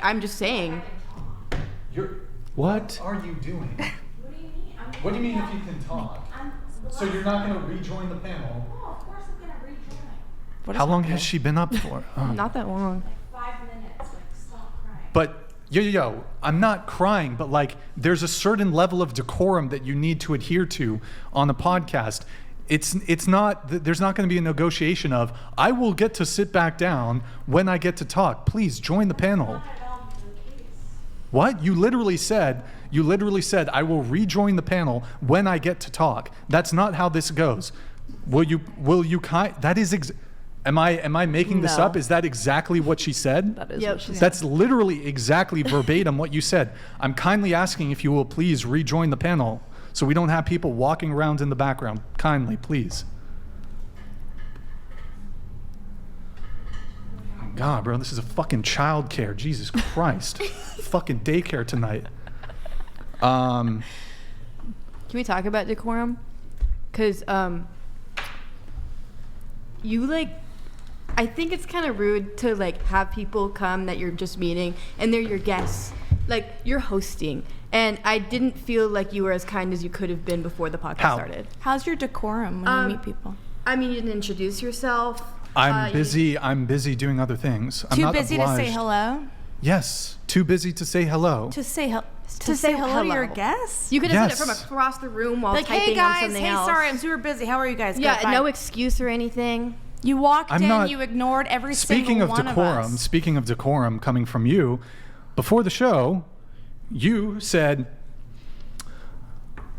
I'm just saying. What are you doing? What do you mean if you can talk? So you're not going to rejoin the panel? No, of course I'm going to rejoin. How long has she been up for? Not that long. Like 5 minutes. Like, stop crying. But yo, I'm not crying, but like there's a certain level of decorum that you need to adhere to on a podcast. It's not, there's not going to be a negotiation of, I will get to sit back down when I get to talk. Please join the panel. What? You literally said, I will rejoin the panel when I get to talk. That's not how this goes. That is, am I making this up? Is that exactly what she said? That is what she said. That's literally exactly verbatim what you said. I'm kindly asking if you will please rejoin the panel so we don't have people walking around in the background. Kindly, please. God, bro, this is a fucking childcare. Jesus Christ. Fucking daycare tonight. Can we talk about decorum? Because you I think it's kind of rude to have people come that you're just meeting and they're your guests. You're hosting. And I didn't feel like you were as kind as you could have been before the podcast started. How's your decorum when you meet people? I mean, you didn't introduce yourself. I'm busy doing other things. I'm too not busy obliged. to say hello? Yes, too busy to say hello. To say hello to your guests? You could have said it from across the room while typing hey guys, on something else. Sorry, I'm super busy. How are you guys? Yeah, no excuse or anything. You walked in, you ignored every single one of us. Speaking of decorum coming from you, before the show, you said,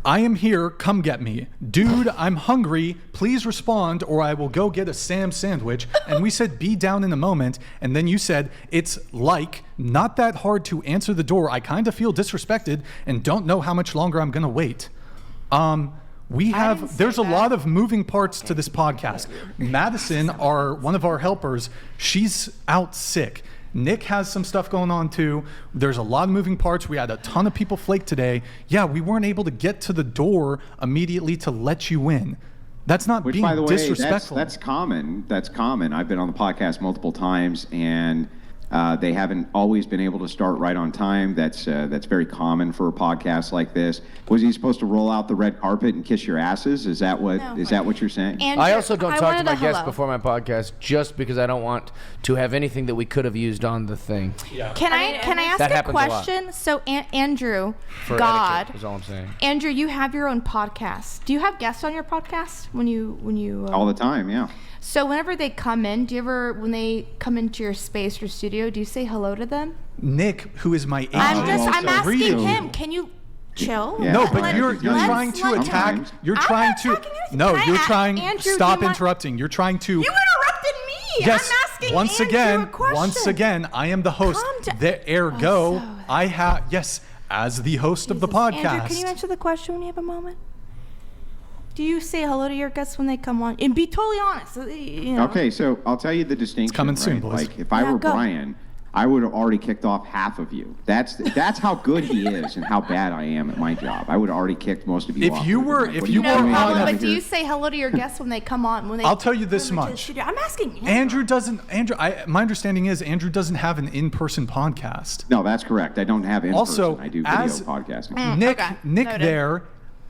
I am here, come get me. Dude, I'm hungry, please respond or I will go get a Sam sandwich. And we said, be down in a moment. And then you said, it's not that hard to answer the door. I kind of feel disrespected and don't know how much longer I'm gonna wait. There's a lot of moving parts to this podcast. Madison, one of our helpers, she's out sick. Nick has some stuff going on too. There's a lot of moving parts. We had a ton of people flake today. Yeah, we weren't able to get to the door immediately to let you in. That's not being disrespectful. That's common. That's common. I've been on the podcast multiple times, and they haven't always been able to start right on time. That's very common for a podcast like this. Was he supposed to roll out the red carpet and kiss your asses? Is that what you're saying? Andrew, I also don't talk to my guests before my podcast just because I don't want to have anything that we could have used on the thing. Yeah. Can I ask a question? So Andrew, for etiquette is all I'm saying. Andrew, you have your own podcast. Do you have guests on your podcast when you all the time, yeah. So whenever they come in, when they come into your space or studio, do you say hello to them? Nick, who is my agent. I'm asking him. Can you chill? Yeah. No, but you're trying to attack. You're trying to. No, you're trying. Stop interrupting. You're trying to. You interrupted me. Yes. I'm asking once Andrew again, a question. once again, I am the host. I have as the host of the podcast. Andrew, can you answer the question when you have a moment? Do you say hello to your guests when they come on? And be totally honest. Okay, so I'll tell you the distinction. It's coming soon, boys. If I were Brian, I would have already kicked off half of you. That's how good he is and how bad I am at my job. I would have already kicked most of you off. But do you say hello to your guests when they come on? I'll tell you this much. I'm asking Andrew. My understanding is Andrew doesn't have an in-person podcast. No, that's correct. I don't have in-person. Also, I do video podcasting. Nick there.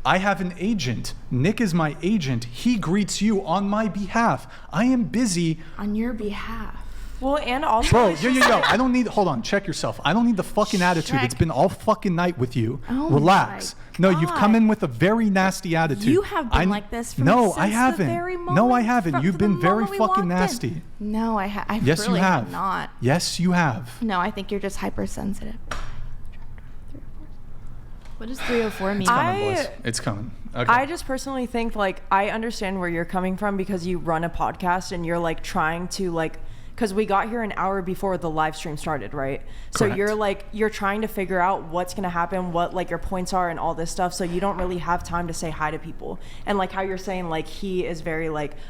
I have an agent. Nick is my agent. He greets you on my behalf. I am busy. On your behalf. Well, and also... Bro, yo. I don't need... Hold on. Check yourself. I don't need the fucking attitude. It's been all fucking night with you. Oh, relax. No, you've come in with a very nasty attitude. You have been like this from I haven't. The very moment. No, I haven't. You've been very fucking nasty. No, I yes, really you have not. Yes, you have. No, I think you're just hypersensitive. What does 304 mean? It's coming, boys. It's coming. Okay. I just personally think I understand where you're coming from because you run a podcast and you're trying to because we got here an hour before the live stream started, right? Correct. So you're trying to figure out what's going to happen, what your points are and all this stuff. So you don't really have time to say hi to people. And how you're saying, he is very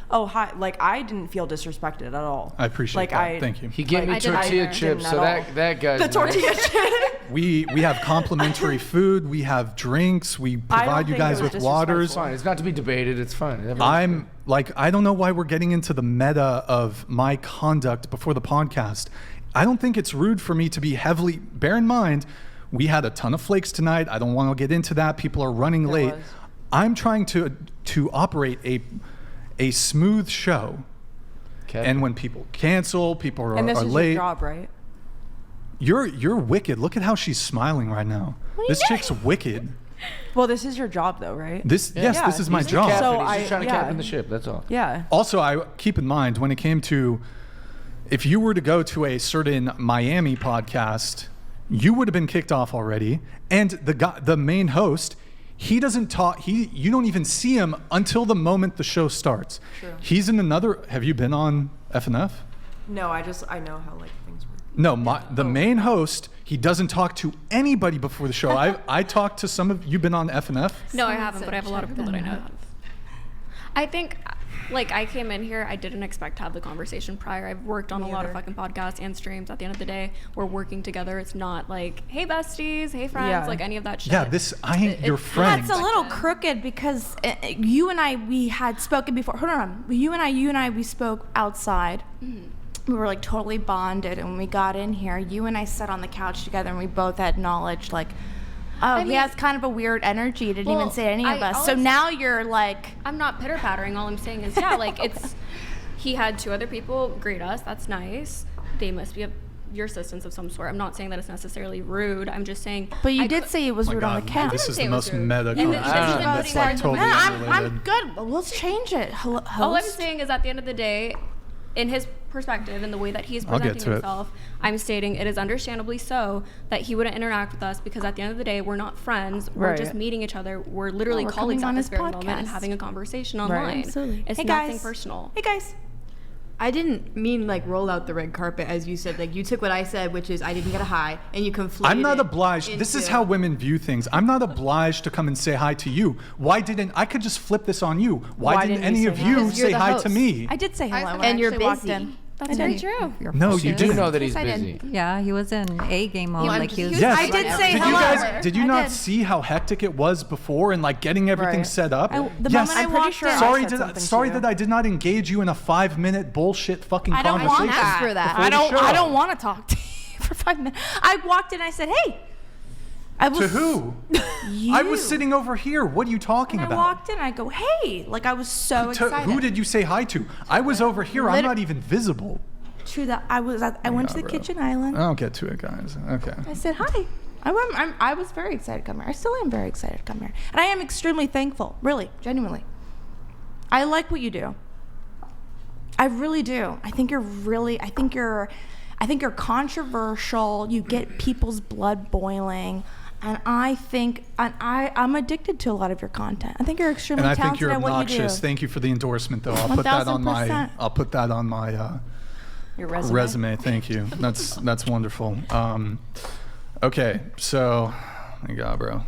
oh, hi. I didn't feel disrespected at all. I appreciate that. Thank you. He gave me tortilla chips, so that guy's the tortilla chips. We have complimentary food. We have drinks. We provide you guys with waters. It's fine. It's not to be debated. It's fine. I don't know why we're getting into the meta of my conduct before the podcast. I don't think it's rude for me to be heavily. Bear in mind, we had a ton of flakes tonight. I don't want to get into that. People are running late. was. I'm trying to operate a smooth show. Okay. And when people cancel, people are, And this are is late. your job, right? You're wicked. Look at how she's smiling right now. This chick's wicked. Well, this is your job, though, right? This Yeah, this is my he's the job. captain. Captain, So he's just trying to yeah. captain the ship. That's all. Yeah. Also, I keep in mind when it came to if you were to go to a certain Miami podcast, you would have been kicked off already. And the main host, he doesn't talk. You don't even see him until the moment the show starts. True. He's in another. Have you been on FNF? No, I know how like things work. No, the main host. He doesn't talk to anybody before the show. I talked to some of you. Been on FNF? No, I haven't, but I have a lot of people that I know have. I think, like, I came in here, I didn't expect to have the conversation prior. I've worked on a lot of fucking podcasts and streams. At the end of the day, we're working together. It's not like, hey, besties, hey, friends, Yeah. like any of that shit. Yeah, I ain't your friend. That's a little crooked because you and I, we had spoken before. Hold on. You and I, we spoke outside. We were like totally bonded, and when we got in here, you and I sat on the couch together, and we both had knowledge like, oh, he has kind of a weird energy. Didn't even say any of us. So now you're like, I'm not pitter pattering. All I'm saying is, yeah, like he had 2 other people greet us. That's nice. They must be your assistants of some sort. I'm not saying that it's necessarily rude. I'm just saying. but you did say it was Oh my rude on the God, couch. this is say the it was most rude. meta And then conversation. even That's putting like that totally into I'm unrelated. good. Well, let's change it. Host. All I'm saying is, at the end of the day, in his perspective and the way that he's I'll get presenting to it. himself, I'm stating it is understandably so that he wouldn't interact with us because at the end of the day, we're not friends. We're Right. just meeting each other. We're literally we're colleagues coming at on this his very moment and podcast. having a conversation online. Absolutely. It's Hey, nothing guys. personal. Hey guys. I didn't mean like roll out the red carpet as you said. Like you took what I said, which is I didn't get a hi, and you conflated. I'm not it obliged. This is into- how women view things. I'm not obliged to come and say hi to you. Why didn't I could just flip this on you? Why didn't any you of say hi? you Because you're say the hi host. to me? I did say hello when And I you're actually walked busy. in. That's very true. No, you You do didn't. know that he's Yes, I did. busy. Yeah, he was in A game mode. I'm Like just- he was. he was- Yes. I did say Did hello. you guys? Did you I not did. see how hectic it was before and like getting everything Right. set up? The yes. moment I I'm pretty walked sure in, I Sorry, said something to sorry you. that I did not engage you in a 5-minute bullshit fucking I don't conversation. want that. for that. I don't. Before the I show. don't want to talk to you for 5 minutes. I walked in. I said, "Hey." I was, To who? You. I was sitting over here. What are you talking And I about? walked in. I go, "Hey!" Like I was so To excited. who did you say hi to? I was over here. I'm Lit- not even visible. To the. I was. I went to the bro. kitchen island. I'll get to it, guys. Okay. I said hi. I was very excited to come here. I still am very excited to come here, and I am extremely thankful. Really, genuinely. I like what you do. I really do. I think you're controversial. You get people's blood boiling. And I'm addicted to a lot of your content. I think you're extremely And I talented think you're at what you obnoxious. do. Thank you for the endorsement, though. I'll put that on my. 1000%. I'll put that on my Your resume. resume. Thank you. That's wonderful. Okay, so, my God, bro.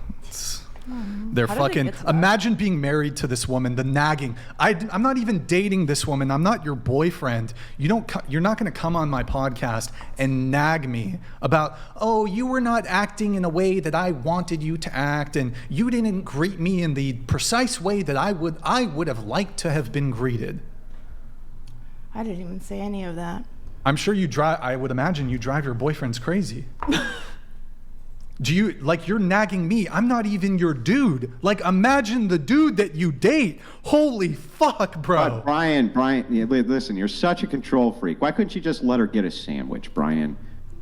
They're How did it fucking. get to that? Imagine being married to this woman. The nagging. I'm not even dating this woman. I'm not your boyfriend. You're not going to come on my podcast and nag me about, oh, you were not acting in a way that I wanted you to act, and you didn't greet me in the precise way that I would have liked to have been greeted. I didn't even say any of that. I'm sure you drive. I would imagine you drive your boyfriends crazy. Do you, like, you're nagging me? I'm not even your dude. Like, imagine the dude that you date. Holy fuck, bro. Brian, yeah, listen, you're such a control freak. Why couldn't you just let her get a sandwich, Brian?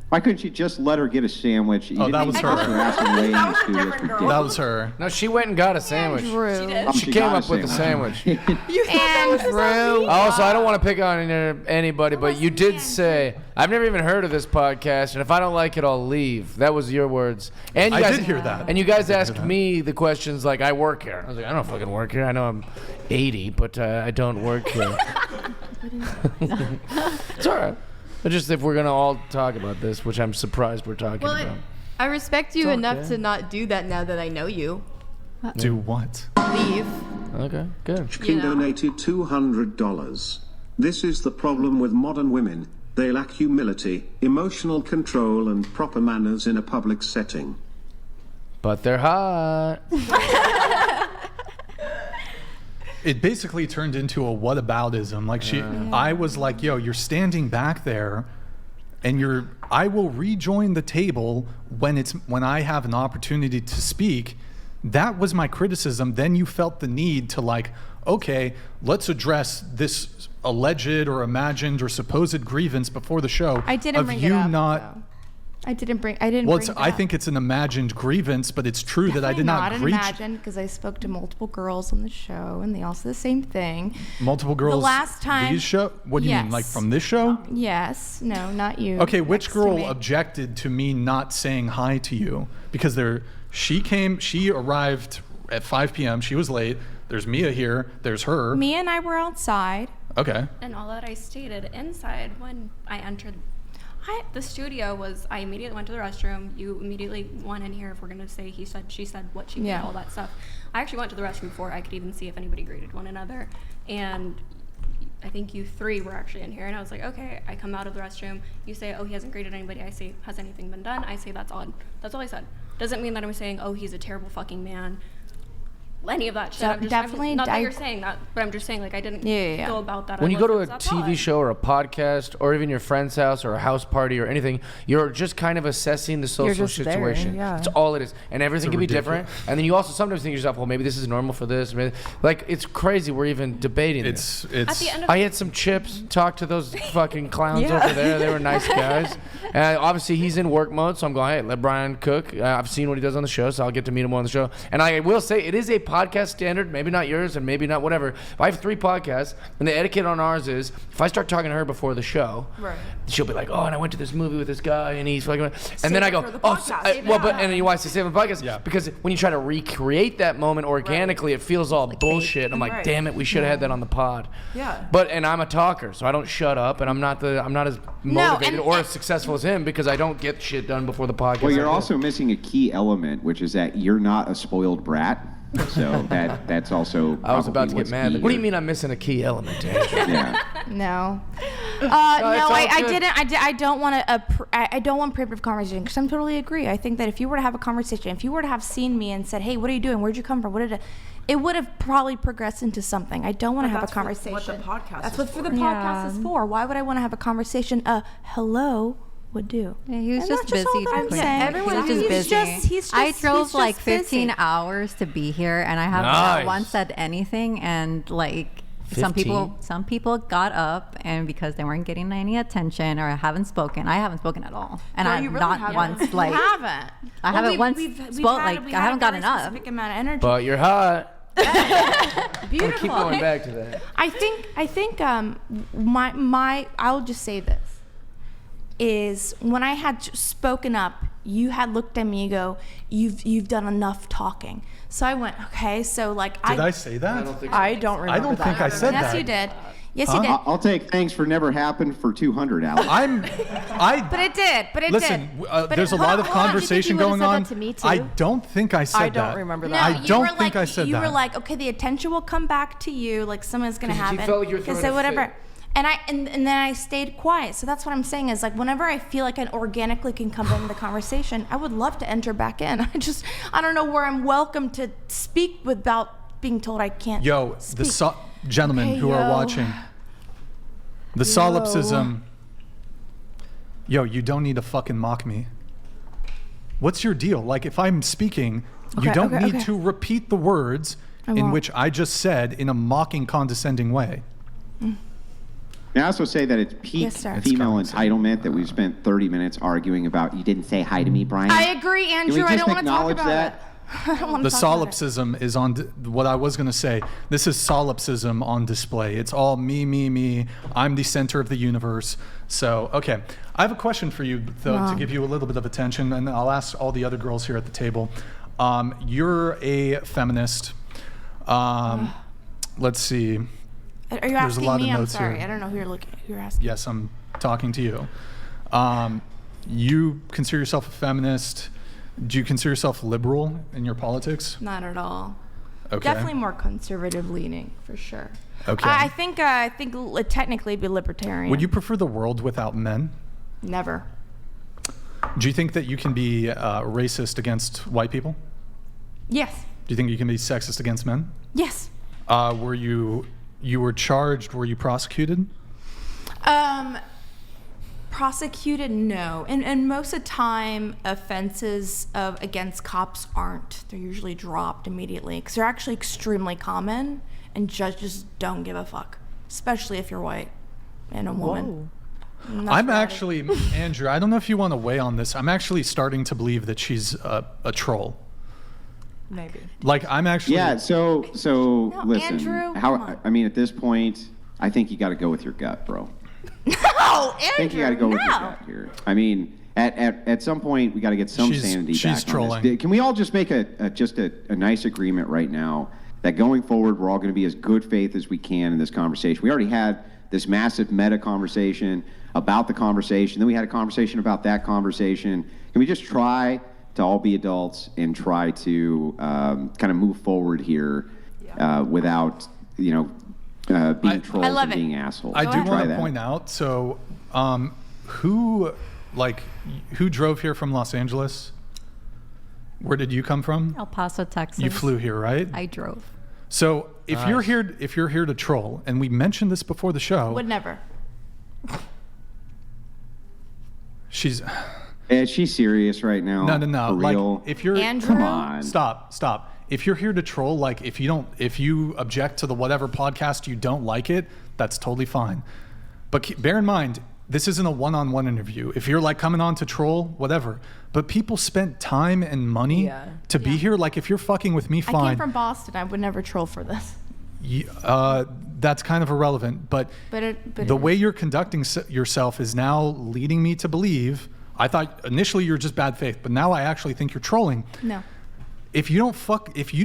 Why couldn't you just let her get a sandwich? You Oh, didn't that was even her. trust her ass and ladies to do this ridiculous. That was her. No, she went and got a sandwich. Andrew. She came up with the sandwich. Andrew. Also, I don't want to pick on anybody, but you did say, I've never even heard of this podcast, and if I don't like it, I'll leave. That was your words. And you I guys, did hear that. And you guys I did hear asked that. me the questions like, I work here. I was like, I don't fucking work here. I know I'm 80, but I don't work here. It's all right. But just if we're going to all talk about this, which I'm surprised we're talking Well, about. I respect you It's enough okay. to not do that now that I know you. Do what? Leave. Okay, good. King donated $200. This is the problem with modern women. They lack humility, emotional control, and proper manners in a public setting. But they're hot. It basically turned into a whataboutism. Like I was like, yo, you're standing back there and I will rejoin the table when I have an opportunity to speak. That was my criticism. Then you felt the need to like, okay, let's address this alleged or imagined or supposed grievance before the show. I didn't of bring you it up. not. though. I didn't bring it I up. think it's an imagined grievance, but it's true that I did not Definitely breach. not imagined, because I spoke to multiple girls on the show, and they all said the same thing. Multiple girls. last time- These show? What do you mean, like Yes. from this show? Yes. No, not you. Okay, which Next to girl me. objected to me not saying hi to you? Because she arrived at 5 p.m. She was late. There's Mia here. There's her. Mia and I were outside. Okay. And all that I stated inside when I entered the studio was I immediately went to the restroom. You immediately went in here if we're going to say he said, she said, what she did, all that stuff. I actually went to the restroom before I could even see if anybody greeted one another. And I think you three were actually in here. And I was like, okay, I come out of the restroom. You say, oh, he hasn't greeted anybody. I say, has anything been done? I say, that's odd. That's all I said. Doesn't mean that I'm saying, oh, he's a terrible fucking man. Any of that shit. Not that you're saying that, but I'm just saying, like, I didn't go about that. When you go to a TV show or a podcast or even your friend's house or a house party or anything, you're just kind of assessing the social situation. There, yeah. That's all it is. And everything can be different. And then you also sometimes think to yourself, well, maybe this is normal for this. Maybe, like, it's crazy we're even debating this. At the end of I had some chips, talked to those fucking clowns over there. They were nice guys. And obviously he's in work mode, so I'm going, hey, let Brian cook. I've seen what he does on the show, so I'll get to meet him on the show. And I will say, it is a podcast standard, maybe not yours and maybe not whatever. If I have 3 podcasts, and the etiquette on ours is, if I start talking to her before the show, she'll be like, oh, and I went to this movie with this guy, and he's fucking, and then I go, and then you watch the same podcast, because when you try to recreate that moment organically, it feels all bullshit. I'm like, damn it, we should have had that on the pod. But and I'm a talker, so I don't shut up, and I'm not as motivated or as successful as him because I don't get shit done before the podcast. Well, you're also missing a key element, which is that you're not a spoiled brat. So that's also. I was about to get mad. What do you mean I'm missing a key element, Andrew? Yeah. No. I didn't. I don't want to. I don't want preemptive conversation because I'm totally agree. I think that if you were to have a conversation, if you were to have seen me and said, "Hey, what are you doing? Where'd you come from? What did it would have probably progressed into something. I don't want to have a conversation. What the podcast That's is what for. the podcast is for. Why would I want to have a conversation? Hello would do. Yeah, he was And just that's just all busy. that I'm quick. saying. He was just busy. He's I just- drove he's like just 15 busy. hours to be here, and I haven't Nice. once said anything. And like 15? some people got up, and because they weren't getting any attention or haven't spoken, I haven't spoken at all. And No, I'm you really not haven't. once like You haven't. I haven't once spoke. Like I haven't gotten a up. specific amount of energy. But you're hot. Beautiful. Keep going back to that. I think my I'll just say this is when I had spoken up, you had looked at me and go, you've done enough talking. So I went, okay, so like Did I say that? I don't remember I don't that. think I said yes that. you did. Yes you did. I'll take thanks for never happened for 200, Alex. But it did. Listen, But there's a lot of conversation going on. That to me too? I don't think I said that. I don't remember No, that. I you don't were think like, I said you that. were like, okay, the attention will come back to you, like something's gonna 'Cause you happen. felt like you were throwing so a whatever. fit. And then I stayed quiet. So that's what I'm saying is like whenever I feel like I organically can come into the conversation, I would love to enter back in. I don't know where I'm welcome to speak without being told I can't. Yo, speak. gentlemen Okay, who are yo. watching, the solipsism. Yo, you don't need to fucking mock me. What's your deal? Like, if I'm speaking, you don't need to repeat the words in won't. which I just said in a mocking, condescending way. May I also say that it's peak Yes, sir. female entitlement that we've spent 30 minutes arguing about. You didn't say hi to me, Brian. I agree, Can we Andrew. I just don't want to talk acknowledge about that? it. I don't want The to talk about it. solipsism is on what I was going to say. This is solipsism on display. It's all me, me, me. I'm the center of the universe. So, okay. I have a question for you, though, to give you a little bit of attention, and I'll ask all the other girls here at the table. You're a feminist. Let's see. Are you There's a asking lot of me? I'm notes sorry. here. I don't know who you're asking. Yes, I'm talking to you. You consider yourself a feminist. Do you consider yourself liberal in your politics? Not at all. Okay. Definitely more conservative leaning, for sure. Okay. I think technically be libertarian. Would you prefer the world without men? Never. Do you think that you can be racist against white people? Yes. Do you think you can be sexist against men? Yes. Were you charged? Were you prosecuted? Prosecuted, no. And most of the time, offenses against cops aren't. They're usually dropped immediately because they're actually extremely common, and judges don't give a fuck, especially if you're white and a woman. And that's I'm reality. actually, Andrew, I don't know if you want to weigh on this. I'm actually starting to believe that she's a troll. Maybe. Like, I'm actually. Yeah. So listen. Andrew, come on. I mean, at this point, I think you got to go with your gut, bro. No, Andrew, I think you got to go with your gut here. I mean, at some point, we got to get some sanity she's back trolling. on this. Can we all just make a nice agreement right now that going forward, we're all going to be as good faith as we can in this conversation? We already had this massive meta conversation about the conversation. Then we had a conversation about that conversation. Can we just try to all be adults and try to kind of move forward here without, being trolls I love and it. being assholes? I do Try want to that. point out, so who drove here from Los Angeles? Where did you come from? El Paso, Texas. You flew here, right? I drove. So if you're here to troll, and we mentioned this before the show, Would never. she's Is she serious right now? no. For Like, real? if you're Andrew? Come on. Stop. If you're here to troll, like if you object to the whatever podcast, you don't like it, that's totally fine. But bear in mind, this isn't a one-on-one interview. If you're like coming on to troll, whatever. But people spent time and money to be here. Like if you're fucking with me, I fine. came from Boston. I would never troll for this. That's kind of irrelevant. But the way you're conducting yourself is now leading me to believe. I thought initially you're just bad faith, but now I actually think you're trolling. No. If you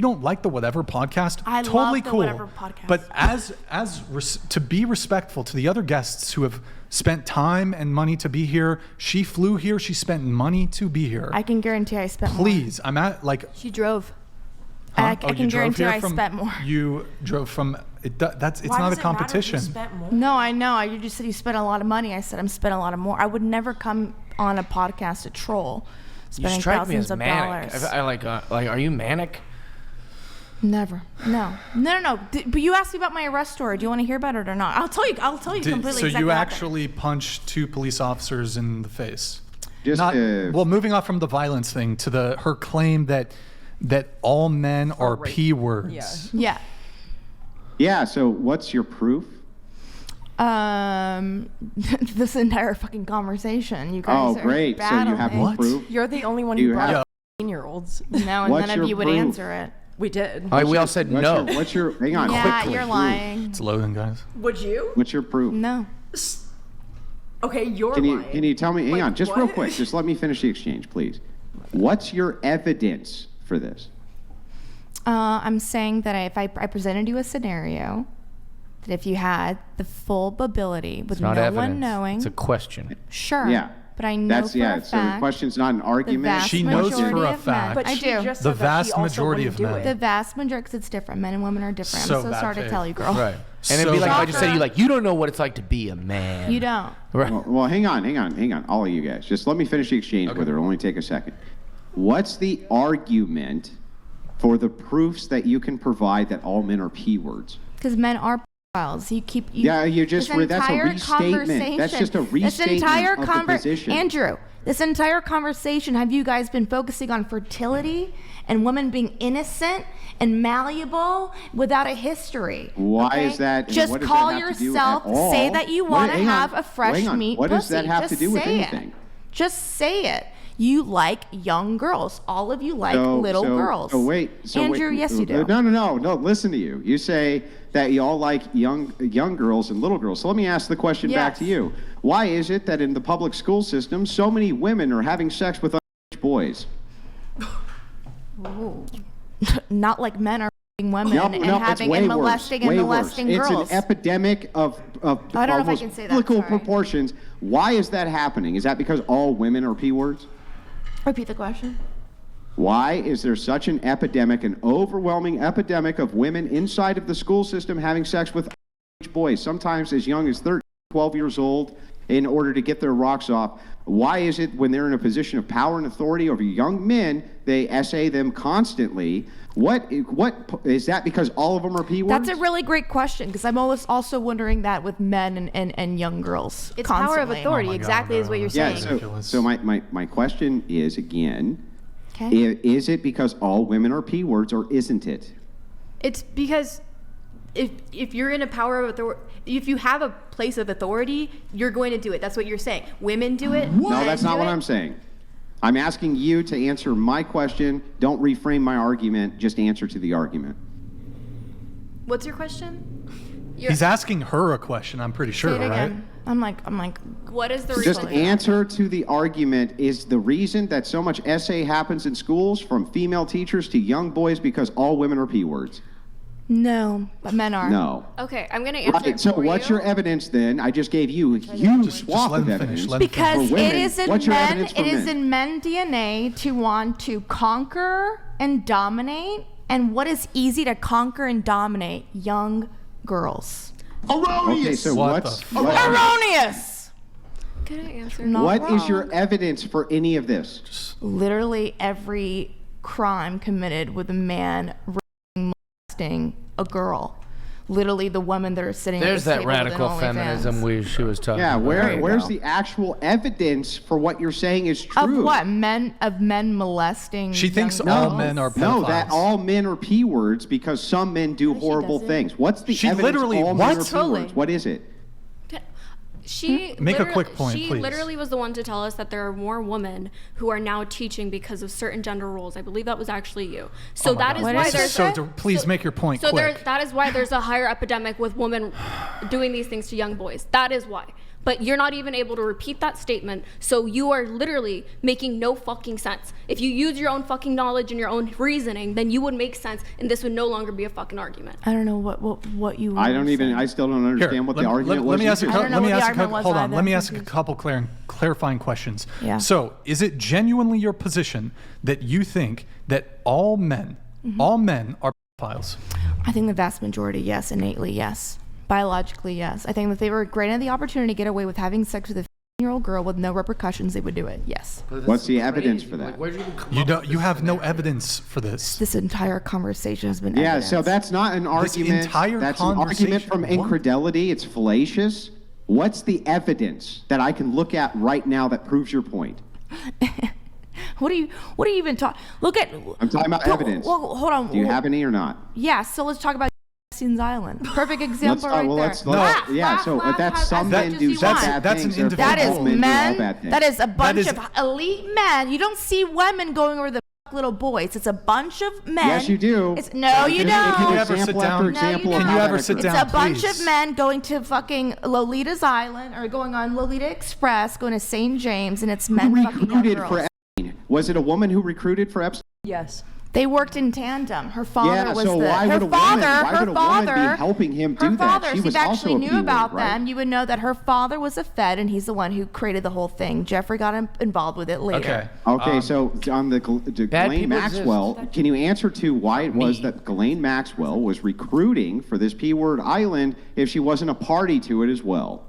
don't like the whatever podcast, I totally love the cool. Whatever podcast. But to be respectful to the other guests who have spent time and money to be here, she flew here, she spent money to be here. I can guarantee I spent more. Please, I'm at like. She drove. I Oh, you can drove guarantee here I from- spent more. You drove from. It's Why not does a it matter if you competition. spent more? No, I know. You just said you spent a lot of money. I said I'm spending a lot of more. I would never come on a podcast to troll, You spending strike me thousands as of manic. dollars. I like are you manic? Never. No. But you asked me about my arrest story. Do you want to hear about it or not? I'll tell you completely. So exactly you what happened. actually punched 2 police officers in the face. Just Well, moving off from the violence thing to her claim that all men are P words. Yeah. Yeah. So what's your proof? This entire fucking conversation. You guys Oh, are great. So you have battling. no What? proof? You're the only one You who brought have- up 18-year-olds. No, and What's none your of you would proof? answer it. We did. All right, we all said no. What's your hang on? Yeah, quickly. you're lying. It's loading, guys. Would you? What's your proof? No. Okay, you're Can lying. you tell me? Hang Like, on, just what? real quick. Just let me finish the exchange, please. What's your evidence for this? I'm saying that if I presented you a scenario, that if you had the full ability with It's not no evidence. one knowing, It's a question. sure. Yeah. But I know That's for yeah. a So the fact question's not an argument. vast She knows majority for a of men- fact. But I she do. just The said that she vast also majority wouldn't of do men. it. The vast majority, because it's different. Men and women are different. So I'm so bad sorry to faith. tell you, girl. Right. And it'd So be like if I bad just said to you, like, you don't know what it's like to be a man. You don't. Right. Well, hang on, all of you guys. Just let me finish the exchange with her. It'll only take a second. What's the argument for the proofs that you can provide that all men are P words? Because men are pedophiles. You keep. Yeah, you just this that's a entire restatement. That's just a conversation- restatement of the position. Andrew, this entire conversation, have you guys been focusing on fertility and women being innocent and malleable without a history? Why okay? is that? and Just what does call that have to do yourself. at all? Say that you want to Hang on, have a fresh hang on. meat What does pussy. that have Just to do with say anything? It. Just say it. You like young girls. All of you like little girls. Andrew, yes you do. No. Listen to you. You say that you all like young girls and little girls. So let me ask the question back Yes. to you. Why is it that in the public school system, so many women are having sex with underage boys? Not like men are f***ing women No, and it's having way and worse, molesting and way molesting worse. girls. It's an epidemic of I don't know if I almost can say that, biblical sorry. proportions. Why is that happening? Is that because all women are P words? Repeat the question. Why is there such an epidemic, an overwhelming epidemic of women inside of the school system having sex with underage boys, sometimes as young as 13 12 years old in order to get their rocks off. Why is it when they're in a position of power and authority over young men, they essay them constantly? What is that because all of them are P words? That's a really great question because I'm always also wondering that with men and young girls. It's power of constantly. authority, Oh my God, exactly is what you're Yeah, saying. so my question is again, Okay. is it because all women are P words or isn't it? It's because if you're in a power of authority, if you have a place of authority, you're going to do it. That's what you're saying. Women do it. No, that's not what I'm saying. I'm asking you to answer my question. Don't reframe my argument. Just answer to the argument. What's your question? He's asking her a question, I'm pretty sure, Say it right? again. I'm like, What is the Just reason? answer to the argument. Is the reason that so much essay happens in schools from female teachers to young boys because all women are P words? no, but men are. No. Okay, I'm gonna answer. Right, so for what's you. your evidence then? I just gave you a huge Just swath let of him evidence. finish. Let him Because For women, it is in what's your men. evidence for It is men? in men DNA to want to conquer and dominate. And what is easy to conquer and dominate? Young girls. Okay, so What what's the Erroneous. Can I answer? Not what is your wrong. evidence for any of this? Literally every crime committed with a man raping, molesting a girl. Literally the women that are sitting There's at that this table radical with feminism she was talking Yeah, about. where's go. the actual evidence for what you're saying is Of true? what? Of men molesting She thinks young all girls? men are pedophiles. No, that all men are P words because some men do horrible doesn't. things. What's the She evidence literally- all men what? are P Totally. words? What is it? She Make a literally- quick point, She please. literally was the one to tell us that there are more women who are now teaching because of certain gender roles. I believe that was actually you. So Oh my that God. is What why is there's it? So please make your point so quick. that is why there's a higher epidemic with women doing these things to young boys. That is why. But you're not even able to repeat that statement, so you are literally making no fucking sense. If you use your own fucking knowledge and your own reasoning, then you would make sense, and this would no longer be a fucking argument. I don't know what you. I were saying. still don't understand what the argument was. Let me ask a either. couple. I don't know Let me what the ask a argument couple. was Hold on. either. Let me I'm ask a confused. couple clarifying questions. Yeah. So, is it genuinely your position that you think that all men are pedophiles? I think the vast majority, yes, innately, yes, biologically, yes. I think that if they were granted the opportunity to get away with having sex with a 15-year-old girl with no repercussions, they would do it. Yes. What's the evidence for that? Where'd you even come You up don't. with You this have no scenario? evidence for this. This entire conversation has been. Yeah, evidence. so that's not an argument. entire That's an argument from conversation- what? incredulity. It's fallacious. What's the evidence that I can look at right now that proves your point? What do you even talk? Look at. I'm talking about evidence. Well, hold on. Do you have any or not? Yeah. So let's talk about Escalation Island. Perfect example right there. So if that's some as men much do as you want. bad That's things, an therefore That is all men do all men. bad things. That is a bunch is- of elite men. You don't see women going over the little boys. It's a bunch of men. Yes, you do. It's, no, you don't. Can you ever sit Example down? after No, example you of don't. how Can you ever that sit occurs. down? It's a bunch please. of men going to fucking Lolita's Island or going on Lolita Express, going to St. James, and it's men Who fucking young recruited girls. for Epstein? Was it a woman who recruited for Epstein? Yes. They worked in tandem. Her father Yeah, was so the why her would a woman- father. why Her would a woman be father helping him her do that? father. She If was you also actually a knew P-word, about right? them, you would know that her father was a Fed, and he's the one who created the whole thing. Jeffrey got involved with it later. Okay. Okay, so on the Bad Ghislaine people Maxwell, can you answer to why it was that Ghislaine Maxwell was recruiting for this P-word island if she wasn't a party to it as well?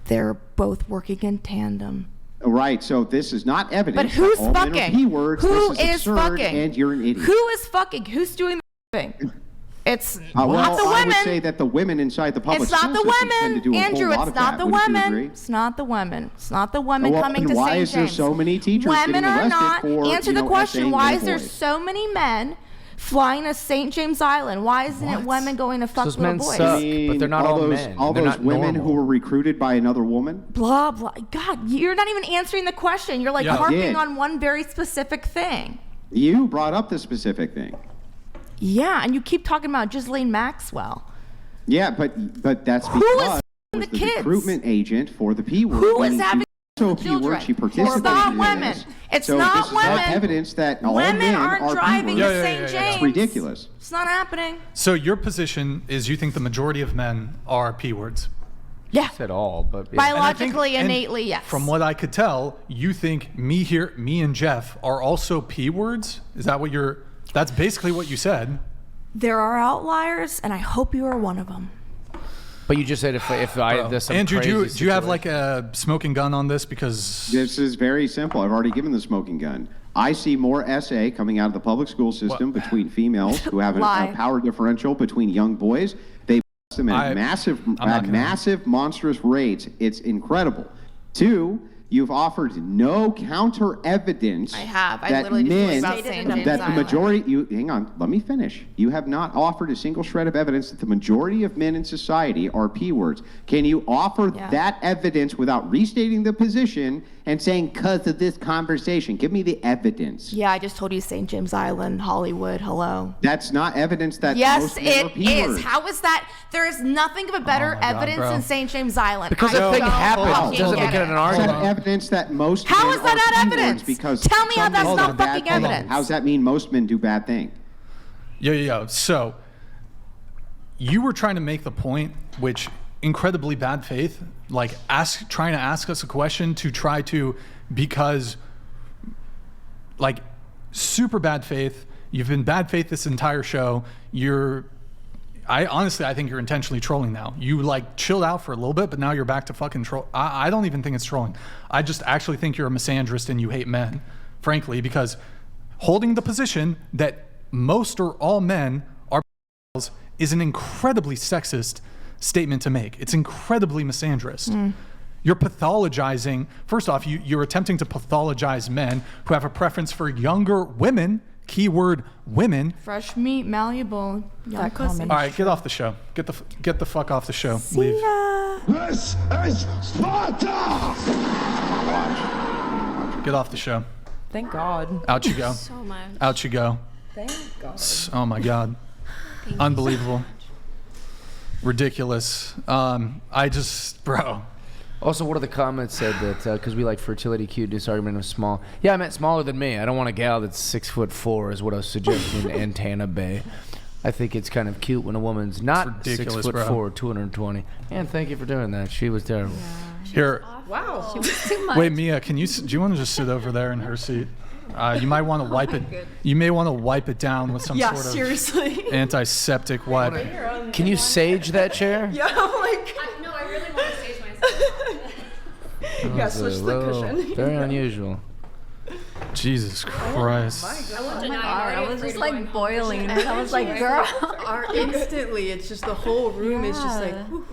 They're both working in tandem. Right, so this is not evidence. But who's that all men are fucking? P-words. Who This is is absurd, fucking? and you're an idiot. Who is fucking? Who's doing the thing? It's Well, not the I would women. say that the women inside the public It's not school the system tend to do women, a Andrew. whole lot It's of not that. the Wouldn't you women. agree? It's not the women. It's not the women Well, coming then to why St. is there James. so many teachers Women getting are arrested not. for, Answer you the know, question. essaying Why little is there boys? so many men flying to St. James Island? Why isn't it women going to fuck Those little men boys? suck. But they're not all those, men. All They're those not women normal. who were recruited by another woman? Blah blah. God, you're not even answering the question. You're like Yeah. I harping did. on one very specific thing. You brought up the specific thing. Yeah, and you keep talking about Ghislaine Maxwell. Yeah, but that's Who because is she was the the kids? recruitment agent for the P word. Who is meaning she having was also a P children? word. She It's participated not in women. this. It's so not this is women. evidence that all Women men aren't are driving P to words. St. James. It's ridiculous. It's not happening. So your position is you think the majority of men are P words. Yeah. Said all, but yeah. And I think- Biologically, and innately, yes. From what I could tell, you think me and Jeff are also P words? Is that what you're? That's basically what you said. There are outliers, and I hope you are one of them. But you just said if there's some Andrew, crazy do you have situation. like a smoking gun on this? Because This is very simple. I've already given the smoking gun. I see more SA coming out of the public school system between females who have a power differential between young boys. They bust them at massive, monstrous rates. It's incredible. 2, you've offered no counter evidence. I have. I that literally just men, about saying that James the Island. majority. Hang on. Let me finish. You have not offered a single shred of evidence that the majority of men in society are P words. Can you offer that evidence without restating the position and saying "cause of this conversation"? Give me the evidence. Yeah, I just told you St. James Island, Hollywood. Hello. That's not evidence that Yes, most men are it P is. words. How is that? There is nothing of a better my God, evidence bro. than St. James Island. Because I the thing don't happens fucking doesn't get make it an it. Is argument. that evidence that most How men is that are not P words evidence? because Tell me how some that's men not do bad fucking things? evidence. How does that mean most men do bad things? Yo. So you were trying to make the point, which incredibly bad faith, like trying to ask us a question to try to, because like super bad faith. You've been bad faith this entire show. I think you're intentionally trolling now. You like chilled out for a little bit, but now you're back to fucking troll. I don't even think it's trolling. I just actually think you're a misandrist and you hate men, frankly, because holding the position that most or all men are is an incredibly sexist statement to make. It's incredibly misandrist. You're pathologizing. First off, you're attempting to pathologize men who have a preference for younger women. Keyword women. Fresh meat, malleable, young pussy. All right, get off the show. Get the fuck off the show. Leave. This is Sparta! Get off the show. Thank God. Out you go. So much. Out you go. Thank God. Oh my God. Unbelievable. Ridiculous. Bro. Also, one of the comments said that because we like fertility cute, this argument was small. Yeah, I meant smaller than me. I don't want a gal that's 6'4" is what I was suggesting in Tana Bay. I think it's kind of cute when a woman's not ridiculous, 6'4", 220. And thank you for doing that. She was terrible. Here. Wow. She was too much. Wait, Mia, do you want to just sit over there in her seat? You might want to wipe it. You may want to wipe it down with some Yeah, sort of seriously. antiseptic wipe. Can you sage that chair? Yeah, I'm like, No, I really want to stage myself. yeah, That's switch a the little- cushion. Very unusual. Jesus Christ. I want to know. I was just like boiling. And I was like, girl. Instantly, it's just the whole room is just like, whew.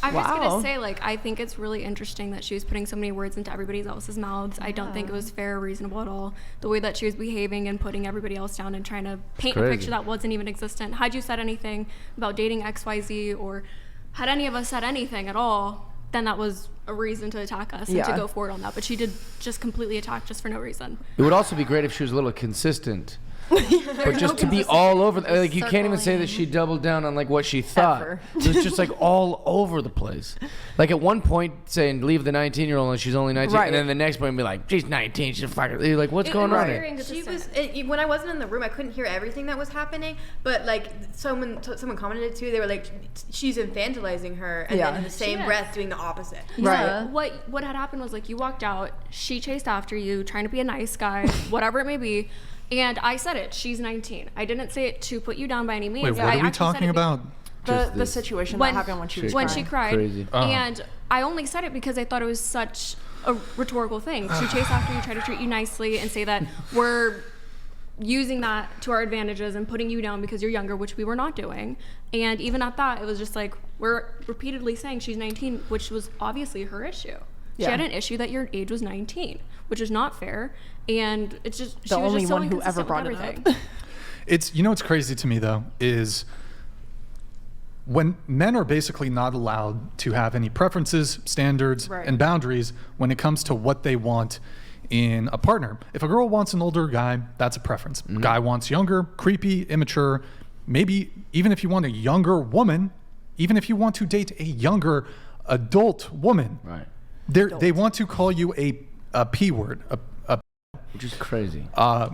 I'm just Wow. gonna say, like, I think it's really interesting that she was putting so many words into everybody else's mouths. I don't think it was fair or reasonable at all. The way that she was behaving and putting everybody else down and trying to paint a crazy. picture that wasn't even existent. Had you said anything about dating XYZ, or had any of us said anything at all, then that was a reason to attack us and Yeah. to go forward on that. But she did just completely attack just for no reason. It would also be great if she was a little consistent. But just to be all over, like you can't even say that she doubled down on like what she thought. Ever. It was just like all over the place. Like at one point saying leave the 19-year-old and she's only 19, Right. and then the next point be like she's 19, she's a fucker. You're like what's going on here? She was when I wasn't in the room, I couldn't hear everything that was happening. But like someone commented too. They were like, she's infantilizing her, and Yeah. then in the same She is. breath doing the opposite. Right. What had happened was, like, you walked out, she chased after you, trying to be a nice guy, whatever it may be, and I said it. She's 19. I didn't say it to put you down by any means. Wait, what I are we actually said talking it about? The Just the this. situation when that happened when she was when crying. she cried, Crazy. and I only said it because I thought it was such a rhetorical thing. She chase after you, try to treat you nicely, and say that we're using that to our advantages and putting you down because you're younger, which we were not doing. And even at that, it was just like we're repeatedly saying she's 19, which was obviously her issue. She Yeah. had an issue that your age was 19, which is not fair. And it's just she The was only just so one who ever inconsistent with brought it everything. up. It's, you know what's crazy to me though is when men are basically not allowed to have any preferences, standards, Right. and boundaries when it comes to what they want in a partner. If a girl wants an older guy, that's a preference. Guy wants younger, creepy, immature. Maybe even if you want a younger woman, even if you want to date a younger adult woman, Right. they want to call you a P word, a Which is crazy.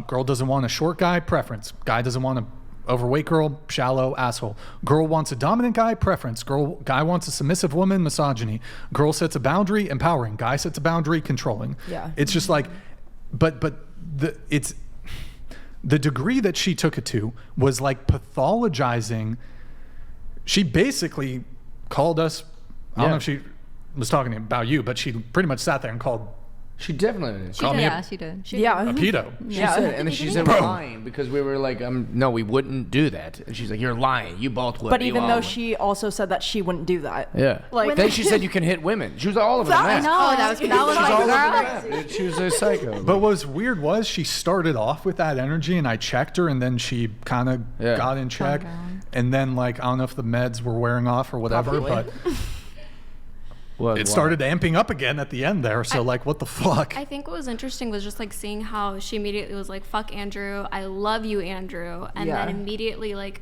girl doesn't want a short guy, preference. Guy doesn't want a overweight girl, shallow, asshole. Girl wants a dominant guy, preference. Guy wants a submissive woman, misogyny. Girl sets a boundary, empowering. Guy sets a boundary, controlling. Yeah. It's just like, but it's the degree that she took it to was like pathologizing. She basically called us. I don't know if she was talking about you, but she pretty much sat there and called. She definitely did. Called me Yeah, she did. a pedo. She said, and then she said we're lying because we were like, no, we wouldn't do that. And she's like, you're lying. You both would. But You even all though would." she also said that she wouldn't do that. Yeah. Like- then she said you can hit women. She was all over the map. Oh, that was She's all over the girl. map. Dude, she was a psycho. But what was weird was she started off with that energy, and I checked her, and then she kind of got in check. And then, like, I don't know if the meds were wearing off or whatever, but it started amping up again at the end there. So, like, what the fuck? I think what was interesting was just like seeing how she immediately was like, fuck Andrew, I love you, Andrew. And then immediately like